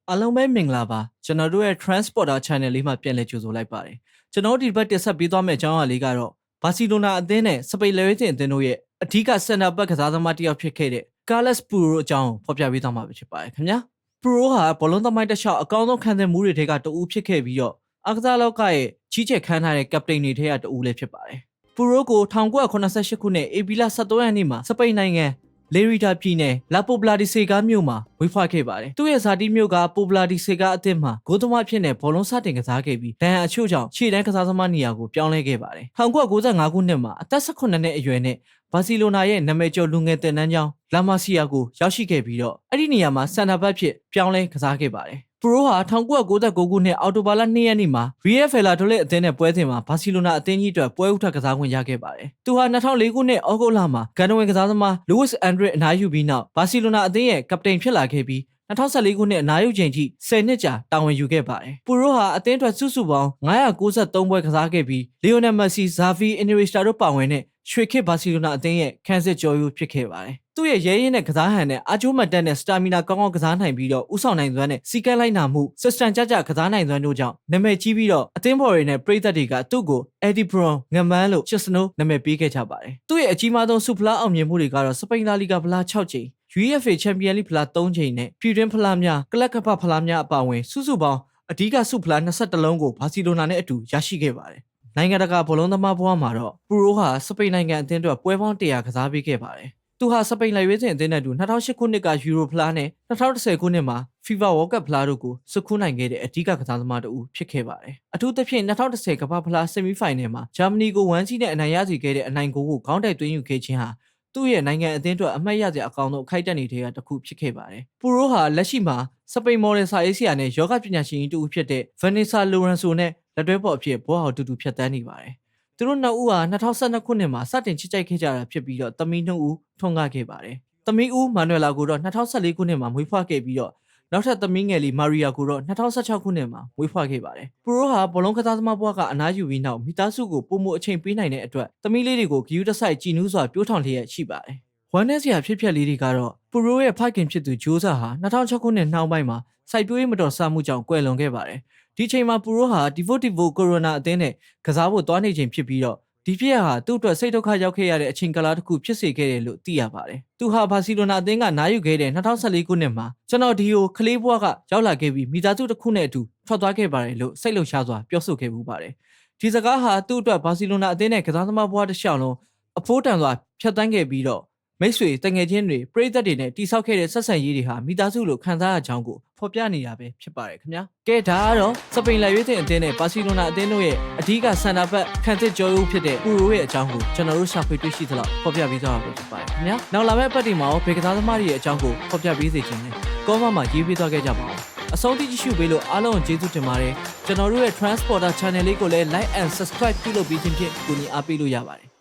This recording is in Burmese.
အားလုံးပဲမင်္ဂလာပါကျွန်တော်တို့ရဲ့ Transporter Channel လေးမှာပြန်လည်ကြိုဆိုလိုက်ပါတယ်ကျွန်တော်ဒီဘက်တင်ဆက်ပေးသွားမယ့်အကြောင်းအရာလေးကတော့ဘာစီလိုနာအသင်းနဲ့စပိန်လက်ရွေးစင်အသင်းတို့ရဲ့အဓိကစင်တာဘက်ကစားသမားတစ်ယောက်ဖြစ်ခဲ့တဲ့ Carles Puyol အကြောင်းဖော်ပြပေးသွားမှာဖြစ်ပါတယ်ခင်ဗျာ Puyol ဟာဘောလုံးသမိုင်းတစ်လျှောက်အကောင်းဆုံးခံစားမှုတွေထဲကတဦးဖြစ်ခဲ့ပြီးတော့အားကစားလောကရဲ့ကြီးကျယ်ခမ်းနားတဲ့ကပတိန်တွေထဲကတဦးလည်းဖြစ်ပါတယ် Puyol ကို1988ခုနှစ်ဧပြီလ23ရက်နေ့မှာစပိန်နိုင်ငံလေရီတာပြည်နယ်လာပိုပလာဒီစေကာမြို့မှာဝေးဖွားခဲ့ပါတယ်။သူ့ရဲ့ဇာတိမြို့ကပိုပလာဒီစေကာအသင်းမှာဂိုးသမားဖြစ်တဲ့ဘောလုံးစတင်ကစားခဲ့ပြီးဒဏ်ရာအချို့ကြောင့်ခြေတန်းကစားသမားနေရာကိုပြောင်းလဲခဲ့ပါတယ်။1995ခုနှစ်မှာအသက်18နှစ်အရွယ်နဲ့ဘာစီလိုနာရဲ့နာမည်ကျော်လူငယ်တင်နန်းကျောင်းလာမာစီယာကိုရောက်ရှိခဲ့ပြီးတော့အဲ့ဒီနေရာမှာစန်တာဘက်ဖြစ်ပြောင်းလဲကစားခဲ့ပါတယ်။ပရိုဟာ1999ခုနှစ်အောက်တိုဘာလ2ရက်နေ့မှာ Real Valladolid အသင်းနဲ့ပွဲစဉ်မှာဘာစီလိုနာအသင်းကြီးအတွက်ပွဲဥထွက်ကစားခွင့်ရခဲ့ပါတယ်။သူဟာ2004ခုနှစ်ဩဂုတ်လမှာဂန်နဝင်ကစားသမား Luis Enrique အနားယူပြီးနောက်ဘာစီလိုနာအသင်းရဲ့ကပတိန်ဖြစ်လာခဲ့ပြီး2014ခုနှစ်အနားယူချိန်ထိ10နှစ်ကြာတာဝန်ယူခဲ့ပါတယ်။ပူရိုဟာအသင်းအတွက်စုစုပေါင်း993ပွဲကစားခဲ့ပြီး Lionel Messi, Xavi, Iniesta တို့ပါဝင်တဲ့ရွှေခေတ်ဘာစီလိုနာအသင်းရဲ့ခန်းစစ်ကျော်ယူဖြစ်ခဲ့ပါတယ်။သူ့ရဲ့ရဲရင်တဲ့ကစားဟန်နဲ့အာချိုးမတ်တက်နဲ့စတာမီနာကောင်းကောင်းကစားနိုင်ပြီးတော့ဥဆောင်နိုင်စွမ်းနဲ့စီကန်းလိုက်နာမှုစစ်စတန်ကြကြကစားနိုင်စွမ်းတို့ကြောင့်နာမည်ကြီးပြီးတော့အသင်းဖော်တွေနဲ့ပရိသတ်တွေကသူ့ကို Eddie Brown ငမန်းလို့ချစ်စနိုးနာမည်ပေးခဲ့ကြပါတယ်။သူ့ရဲ့အကြီးမားဆုံးဆုဖလားအောင်မြင်မှုတွေကတော့စပိန်လာလီဂါဖလား6ကြိမ် UEFA Champions League ဖလား3ကြိမ်နဲ့ပြည်တွင်းဖလားများကလပ်ကပဖလားများအပါအဝင်စုစုပေါင်းအဓိကဆုဖလား21လုံးကိုဘာစီလိုနာနဲ့အတူရရှိခဲ့ပါတယ်။နိုင်ငံတကာဘောလုံးသမားဘဝမှာတော့ပူရိုဟာစပိန်နိုင်ငံအသင်းအတွက်ပွဲပေါင်း100ကစားပေးခဲ့ပါတယ်။သူဟာစပိန်လက်ရွေးစင်အသင်းနဲ့အတူ2008ခုနှစ်ကယူရိုဖလားနဲ့2010ခုနှစ်မှာ FIFA World Cup ဖလားတို့ကိုစုခုနိုင်ခဲ့တဲ့အဓိကကစားသမားတူဖြစ်ခဲ့ပါတယ်။အထူးသဖြင့်2010ကမ္ဘာဖလားဆီမီဖိုင်နယ်မှာဂျာမနီကို1-0နဲ့အနိုင်ရစေခဲ့တဲ့အနိုင်ဂိုးကိုခေါင်းတိုက်သွင်းယူခဲ့ခြင်းဟာသူ့ရဲ့နိုင်ငံအသင်းအတွက်အမှတ်ရစရာအကောင်းဆုံးအခိုက်အတန့်တွေထဲကတစ်ခုဖြစ်ခဲ့ပါတယ်။ပူရိုဟာလက်ရှိမှာစပိန်မော်ဒယ်စာရေးဆရာနဲ့ယောဂပညာရှင်ကြီးတူဖြစ်တဲ့ Vanessa Lorenzo နဲ့လက်တွဲဖော်အဖြစ်ဘောဟော်တူဖြတ်သန်းနေပါတယ်။သူတို့နှစ်ဦးဟာ2012ခုနှစ်မှာစတင်ချစ်ကြိုက်ခဲ့ကြတာဖြစ်ပြီးတော့သမီး2ဦးထွန်းကားခဲ့ပါတယ်။သမီးဦးမာနွယ်လာကိုတော့2014ခုနှစ်မှာမွေးဖွားခဲ့ပြီးတော့နောက်ထပ်သမီးငယ်လေးမာရီယာကိုတော့2016ခုနှစ်မှာမွေးဖွားခဲ့ပါတယ်။ပူရိုဟာဘောလုံးကစားသမားဘဝကအနားယူပြီးနောက်မိသားစုကိုပုံမှုအချိန်ပေးနိုင်တဲ့အတွက်သမီးလေးတွေကိုဂယူးတစိုက်ကြည်နူးစွာပြိုးထောင်လျက်ရှိပါတယ်။ဝမ်းနည်းစရာဖြစ်ပျက်လေးတွေကတော့ပူရိုရဲ့ဖခင်ဖြစ်သူဂျိုးဆာဟာ2006ခုနှစ်နှောင်းပိုင်းမှာစိုက်ပျိုးရေးမတော်ဆမှုကြောင့်ကွယ်လွန်ခဲ့ပါတယ်။ဒီချိန်မှာပူရိုဟာ Deportivo Corona အသင်းနဲ့ကစားဖို့သွားနေချိန်ဖြစ်ပြီးတော့ဒီဖြစ်ရဟာသူ့အတွက်စိတ်ဒုက္ခရောက်ခဲ့ရတဲ့အချိန်ကာလတစ်ခုဖြစ်စေခဲ့တယ်လို့သိရပါတယ်။သူဟာဘာစီလိုနာအသင်းကနားယူခဲ့တဲ့2014ခုနှစ်မှာကျွန်တော်ဒီကိုကလေးဘွားကရောက်လာခဲ့ပြီးမိသားစုတစ်ခုနဲ့အတူထွက်သွားခဲ့ပါတယ်လို့စိတ်လှုပ်ရှားစွာပြောဆိုခဲ့မှုပါတယ်။ဒီစကားဟာသူ့အတွက်ဘာစီလိုနာအသင်းနဲ့ကစားသမားဘွားတစ်လျှောက်လုံးအဖိုးတန်စွာဖြတ်သန်းခဲ့ပြီးတော့မိတ်ဆွေတငယ်ချင်းတွေပရိသတ်တွေနဲ့တိဆောက်ခဲ့တဲ့ဆက်ဆံရေးတွေဟာမိသားစုလိုခံစားရကြောင်းကိုဖော်ပြနေတာပဲဖြစ်ပါတယ်ခင်ဗျာ။ကဲဒါကတော့စပိန်လက်ရွေးစင်အသင်းနဲ့ဘာစီလိုနာအသင်းတို့ရဲ့အဓိကစန်တာဘက်ခံစစ်ကြောရုပ်ဖြစ်တဲ့ပူရိုရဲ့အကြောင်းကိုကျွန်တော်တို့ရှာဖွေတွေ့ရှိသလောက်ဖော်ပြပေးသွားပါဖြစ်ပါတယ်ခင်ဗျာ။နောက်လာမယ့်အပတ်ဒီမှာရောဘေကစားသမားတွေရဲ့အကြောင်းကိုဖော်ပြပေးစေချင်တယ်။ကောမန့်မှာရေးပေးသွားခဲ့ကြပါဦး။အဆုံးထိကြည့်ရှုပေးလို့အားလုံးကိုကျေးဇူးတင်ပါတယ်။ကျွန်တော်တို့ရဲ့ Transporter Channel လေးကိုလည်း Like and Subscribe ပြုလုပ်ပေးခြင်းဖြင့်ကူညီအားပေးလို့ရပါတယ်